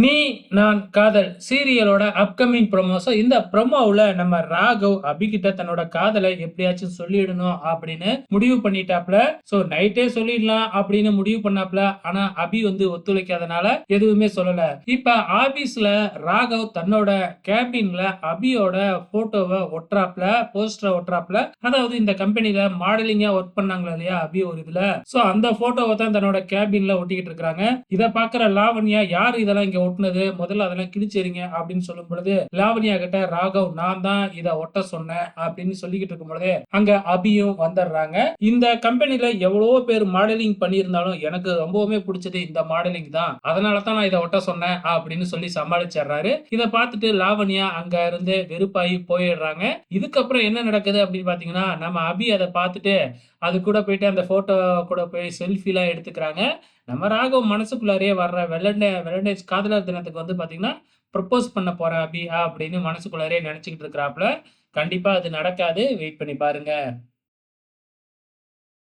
நீ நான் காதல் சீரியலோட அப்கமிங் ப்ரோமோ. ஸோ இந்த ப்ரோமோவுல நம்ம ராகவ் அபிகிட்ட தன்னோட காதலை எப்படியாச்சும் சொல்லிடணும் அப்படின்னு முடிவு பண்ணிட்டாப்ல. ஸோ நைட்டே சொல்லிடலாம் அப்படின்னு முடிவு பண்ணாப்ல. ஆனா அபி வந்து ஒத்துழைக்காதனால எதுவுமே சொல்லல. இப்ப ஆபீஸ்ல ராகவ் தன்னோட கேபின்ல அபியோட போட்டோவை ஒட்டுறாப்ல, போஸ்டரை ஒட்டுறாப்ல. அதாவது இந்த கம்பெனில மாடலிங்கா ஒர்க் பண்ணாங்களா இல்லையா அபி ஒரு இதுல. ஸோ அந்த போட்டோவை தான் தன்னோட கேபின்ல ஒட்டிக்கிட்டு இருக்காங்க. இதை பார்க்கிற லாவண்யா யார் இதெல்லாம் இங்க ஒட்டுனது, முதல்ல அதெல்லாம் கிழிச்செறிங்க அப்படின்னு சொல்லும் பொழுது லாவண்யா கிட்ட ராகவ் நான் தான் இதை ஒட்ட சொன்னேன் அப்படின்னு சொல்லிக்கிட்டு இருக்கும் பொழுது அங்க அபியும் வந்துடுறாங்க. இந்த கம்பெனில எவ்வளவோ பேர் மாடலிங் பண்ணியிருந்தாலும் எனக்கு ரொம்பவுமே பிடிச்சது இந்த மாடலிங் தான், அதனால தான் நான் இதை ஒட்ட சொன்னேன் அப்படின்னு சொல்லி சமாளிச்சிடுறாரு. இதை பார்த்துட்டு லாவண்யா அங்க இருந்து வெறுப்பாகி போயிடுறாங்க. இதுக்கப்புறம் என்ன நடக்குது அப்படின்னு பாத்தீங்கன்னா நம்ம அபி அதை பார்த்துட்டு அது கூட போயிட்டு அந்த போட்டோ கூட போய் செல்ஃபிலாம் எடுத்துக்கிறாங்க. நம்ம ராகவ் மனசுக்குள்ளாரே வர்ற வெலண்டைன்ஸ் காதலர் தினத்துக்கு வந்து பாத்தீங்கன்னா ப்ரப்போஸ் பண்ண போறேன் அபி அப்படின்னு மனசுக்குள்ளாரே நினைச்சுக்கிட்டு இருக்கிறாப்ல. கண்டிப்பா அது நடக்காது. வெயிட் பண்ணி பாருங்க.